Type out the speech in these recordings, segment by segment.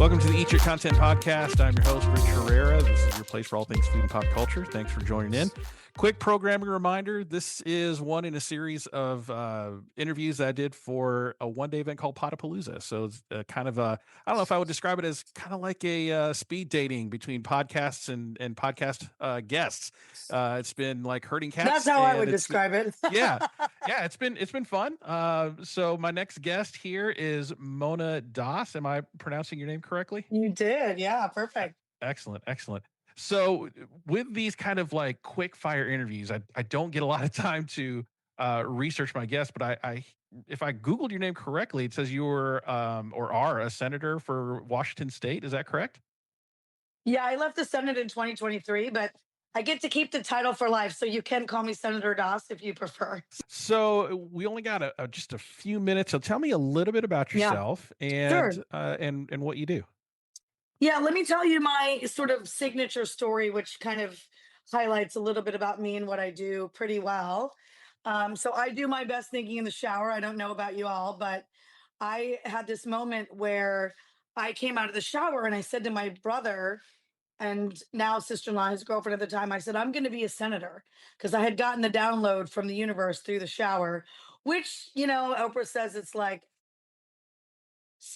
Welcome to the Eat Your Content podcast. I'm your host, Rich Herrera. This is your place for all things food and pop culture. Thanks for joining in. Quick programming reminder. This is one in a series of interviews that I did for a one-day event called Potapalooza. So it's kind of a, I don't know if I would describe it as kind of like a speed dating between podcasts and podcast guests. It's been like herding cats. That's how I and would it's been- describe it. yeah, it's been fun. So my next guest here is Mona Das. Am I pronouncing your name correctly? You did. Yeah, perfect. Excellent. So with these kind of like quick fire interviews, I don't get a lot of time to research my guests, but I if I Googled your name correctly, it says you were or are a senator for Washington State. Is that correct? Yeah, I left the Senate in 2023, but I get to keep the title for life. So you can call me Senator Das if you prefer. So we only got just a few minutes. So tell me a little bit about Yeah, yourself sure. and what you do. Yeah, let me tell you my sort of signature story, which kind of highlights a little bit about me and what I do pretty well. So I do my best thinking in the shower. I don't know about you all, but I had this moment where I came out of the shower and I said to my brother, and now sister-in-law, his girlfriend at the time, I said, I'm going to be a senator because I had gotten the download from the universe through the shower, which, Oprah says it's like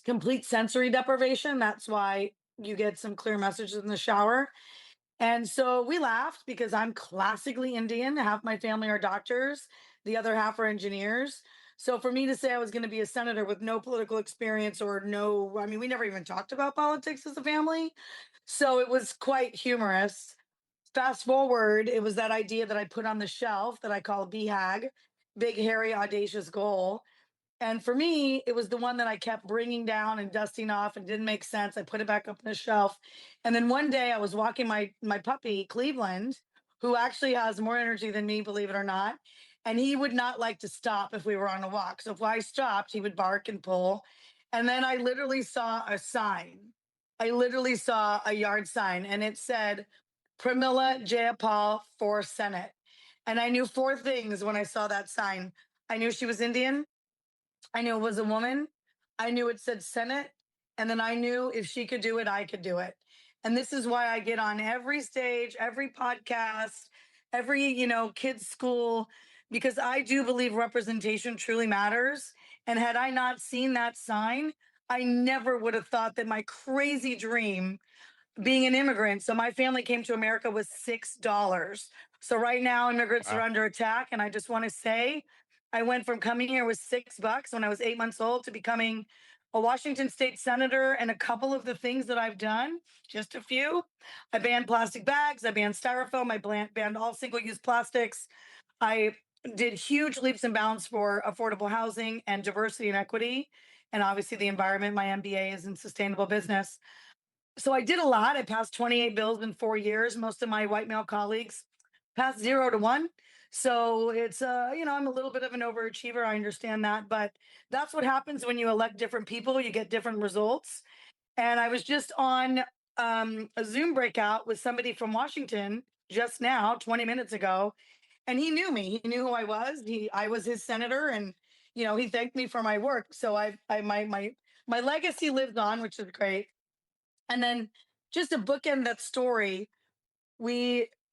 complete sensory deprivation. That's why you get some clear messages in the shower. And so we laughed because I'm classically Indian. Half my family are doctors, the other half are engineers. So for me to say I was going to be a senator with no political experience or no, I mean, we never even talked about politics as a family. So it was quite humorous. Fast forward, it was that idea that I put on the shelf that I call BHAG, big, hairy, audacious goal. And for me, it was the one that I kept bringing down and dusting off and didn't make sense. I put it back up on the shelf. And then one day I was walking my puppy, Cleveland, who actually has more energy than me, believe it or not. And he would not like to stop if we were on a walk. So if I stopped, he would bark and pull. And then I literally saw a sign. I literally saw a yard sign and it said Pramila Jayapal for Senate. And I knew four things when I saw that sign. I knew she was Indian. I knew it was a woman. I knew it said Senate. And then I knew if she could do it, I could do it. And this is why I get on every stage, every podcast, every, kids' school, because I do believe representation truly matters. And had I not seen that sign, I never would have thought that my crazy dream being an immigrant. So my family came to America with $6. So right now immigrants are Wow. under attack. And I just want to say, I went from coming here with $6 when I was 8 months old to becoming a Washington state senator. And a couple of the things that I've done, just a few, I banned plastic bags, I banned styrofoam, I banned all single use plastics. I did huge leaps and bounds for affordable housing and diversity and equity. And obviously the environment. My MBA is in sustainable business. So I did a lot. I passed 28 bills in 4 years. Most of my white male colleagues passed 0 to 1. So it's I'm a little bit of an overachiever. I understand that, but that's what happens when you elect different people. You get different results. And I was just on a Zoom breakout with somebody from Washington just now, 20 minutes ago, and he knew me. He knew who I was. I was his senator, and he thanked me for my work. So my legacy lives on, which is great. And then just to bookend that story,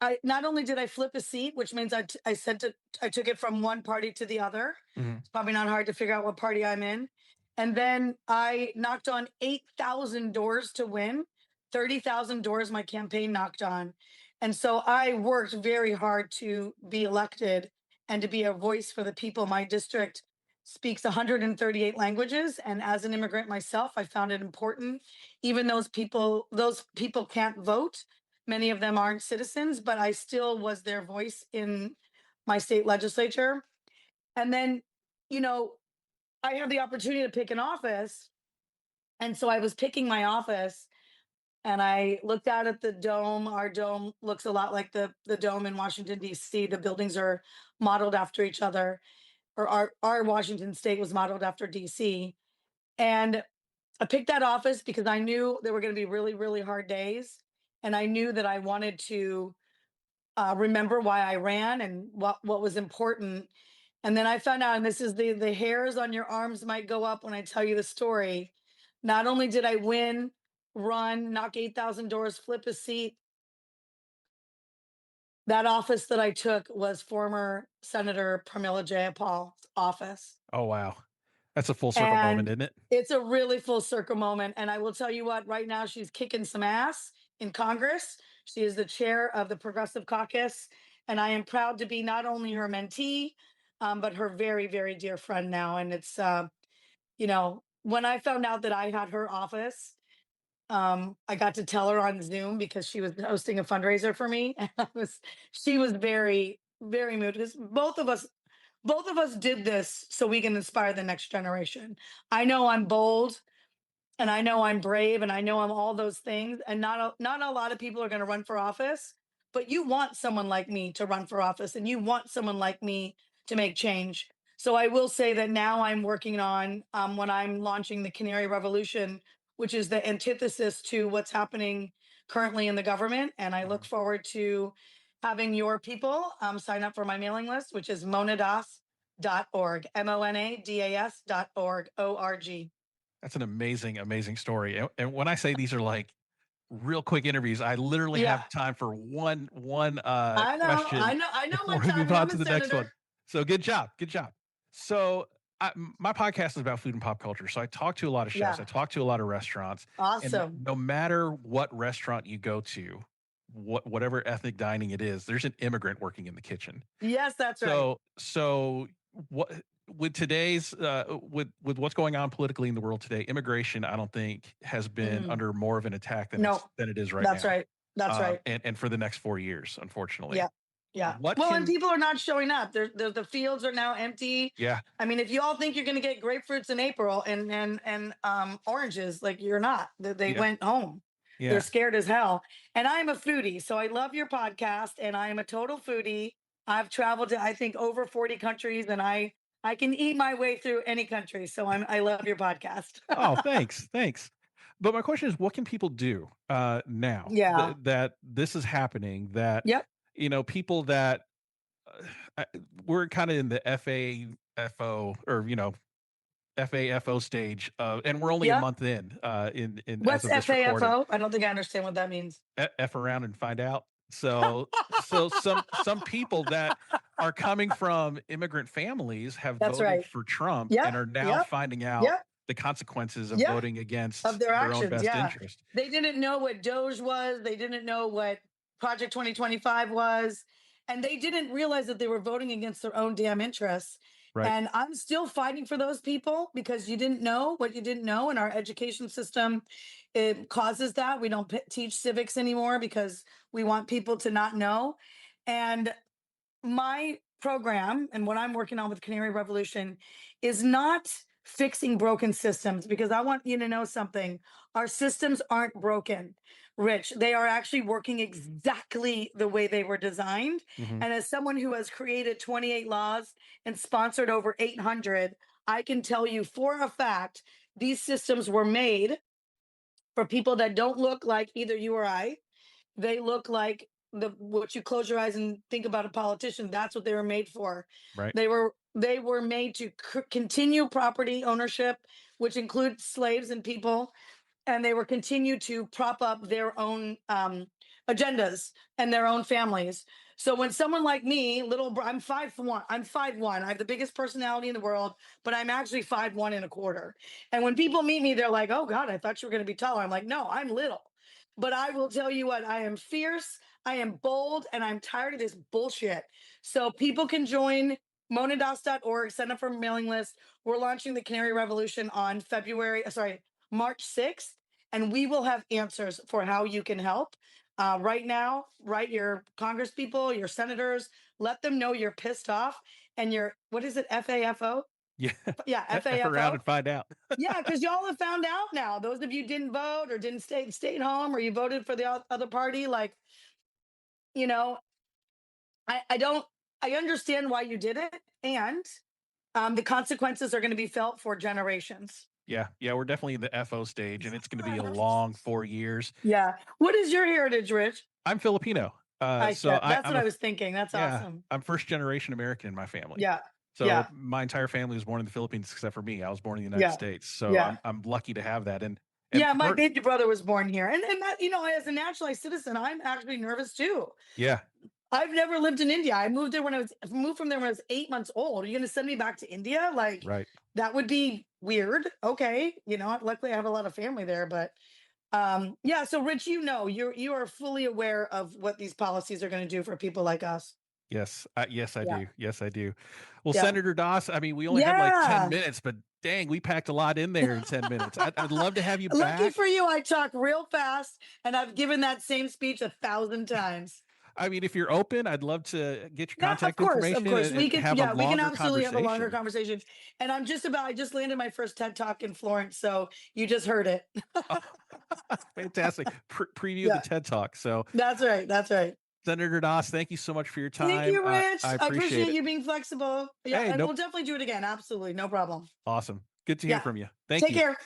I not only did I flip a seat, which means I took it from one party to the other. Mhm. It's probably not hard to figure out what party I'm in. And then I knocked on 8,000 doors to win. 30,000 doors my campaign knocked on. And so I worked very hard to be elected and to be a voice for the people. My district speaks 138 languages, and as an immigrant myself, I found it important. Even those people can't vote. Many of them aren't citizens, but I still was their voice in my state legislature. And then, you know, I had the opportunity to pick an office. And so I was picking my office and I looked out at the dome. Our dome looks a lot like the dome in Washington, D.C. The buildings are modeled after each other, or our Washington state was modeled after DC. And I picked that office because I knew there were going to be really, really hard days. And I knew that I wanted to remember why I ran and what was important. And then I found out, and this is the hairs on your arms might go up when I tell you the story. Not only did I win run, knock 8,000 doors, flip a seat. That office that I took was former Senator Pramila Jayapal's office. Oh, wow. That's a full circle moment, And isn't it? it's a really full circle moment. And I will tell you what, right now she's kicking some ass in Congress. She is the chair of the Progressive Caucus. And I am proud to be not only her mentee, but her very, very dear friend now. And it's, when I found out that I had her office, I got to tell her on Zoom because she was hosting a fundraiser for me. And she was very, very moved because both of us did this so we can inspire the next generation. I know I'm bold and I know I'm brave and I know I'm all those things. And not a lot of people are going to run for office, but you want someone like me to run for office and you want someone like me to make change. So I will say that now I'm working on when I'm launching the Canary Revolution, which is the antithesis to what's happening currently in the government. And I look Mhm. forward to having your people sign up for my mailing list, which is monadas.org, monadas.org, O-R-G. That's an amazing, amazing story. And when I say these are like real quick interviews, I literally Yeah, have time for one I know, I question know, I know my before we move timing. on I'm to a the next one. senator. So good job, good job. So my podcast is about food and pop culture. So I talk to a lot of chefs, I Yeah, talk to a lot of restaurants, and awesome. no matter what restaurant you go to, whatever ethnic dining it is, there's an immigrant working in the kitchen. Yes, that's right. So what with today's with what's going on politically in the world today, immigration I don't think has been Mm, under more of an attack no, than it is right that's now. right. That's right. And for the next 4 years, Yeah. unfortunately. Yeah. What Well, and can people are not showing up. The fields are now empty. Yeah, I mean, if you all think you're going to get grapefruits in April and oranges, like you're not. They yeah, went home. They're yeah. scared as hell. And I'm a foodie, so I love your podcast, and I am a total foodie. I've traveled to I think over 40 countries, and I can eat my way through any country. So I love your podcast. Oh, thanks, thanks. But my question is, what can people do, now Yeah. that this is happening, that, Yep. people that, uh, uh, we're kinda in the FAFO or, FAFO stage, and we're only a Yep. month in as What's of this recording. FAFO? I don't think I understand what that means. F around and find out. So some people that are coming from immigrant families have That's voted right. for Trump Yep. and are now Yep. finding out Yep. the consequences of Yep. voting Of against their their own actions. best Yeah. interest. They didn't know what Doge was. They didn't know what Project 2025 was. And they didn't realize that they were voting against their own damn interests. Right. And I'm still fighting for those people because you didn't know what you didn't know. And our education system, it causes that. We don't teach civics anymore because we want people to not know. And my program and what I'm working on with Canary Revolution is not fixing broken systems because I want you to know something. Our systems aren't broken, Rich. They are actually working exactly the way they were designed. Mhm. And as someone who has created 28 laws and sponsored over 800, I can tell you for a fact these systems were made for people that don't look like either you or I. They look like the what you close your eyes and think about a politician. That's what they were made for. Right. They were made to continue property ownership, which includes slaves and people, and they were continue to prop up their own agendas and their own families. So when someone like me, I'm 5'1", I'm 5'1", I have the biggest personality in the world, but I'm actually 5'1" and a quarter. And when people meet me, they're like, "Oh God, I thought you were going to be taller." I'm like, "No, I'm little." But I will tell you what, I am fierce, I am bold, and I'm tired of this bullshit. So people can join monadas.org, sign up for a mailing list. We're launching the Canary Revolution on March 6th, and we will have answers for how you can help. Right now, write your Congress people, your senators, let them know you're pissed off and you're, what is it, FAFO? Yeah. Yeah, F around FAFO. and find out. Yeah, because y'all have found out now. Those of you didn't vote or didn't stay at home or you voted for the other party, like, you know, I don't, I understand why you did it. And the consequences are going to be felt for generations. Yeah, yeah, we're definitely in the FO stage, and it's gonna be a long 4 years. Yeah. What is your heritage, Rich? I'm Filipino, so That's what I'm I was thinking. That's yeah, awesome. I'm first generation American in my family. Yeah. So Yeah. my entire family was born in the Philippines except for me. I was born in the United Yeah. States. So Yeah. I'm lucky to have that. And And Yeah, my baby brother was born here. And that, as a naturalized citizen, I'm actually nervous too. yeah, I've never lived in India. I moved from there when I was 8 months old. Are you gonna send me back to India? Like right. that would be weird. Okay. Luckily I have a lot of family there, but yeah, so Rich, you are fully aware of what these policies are going to do for people like us. Yes, yes, I Yeah. do. Yes, I do. Well, Yeah. Senator Doss, I mean, we only have like 10 Yeah. minutes, but dang, we packed a lot in there in 10 minutes. I'd love to have you Lucky back. for you, I talk real fast and I've given that same speech 1,000 times. I mean, if you're open, I'd love to get your Yeah, of contact course, of information course. and We can, have a yeah, we can longer absolutely have a longer conversation. conversation. And I just landed my first TED Talk in Florence, so you just heard it. Fantastic. Preview of the Yeah, TED Talk. So, that's right. That's right. Senator Doss, thank you so much for your Thank time. you, I Rich. I appreciate appreciate it. you being flexible. Yeah, Hey, and nope. we'll definitely do it again. Absolutely. No problem. Awesome. Good to hear Yeah. from you. Thank Take you. care.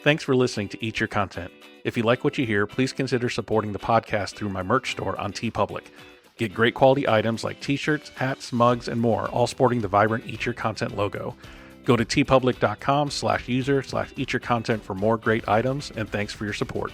Thanks for listening to Eat Your Content. If you like what you hear, please consider supporting the podcast through my merch store on TeePublic. Get great quality items like t-shirts, hats, mugs, and more, all sporting the vibrant Eat Your Content logo. Go to teepublic.com/user/eatyourcontent for more great items, and thanks for your support.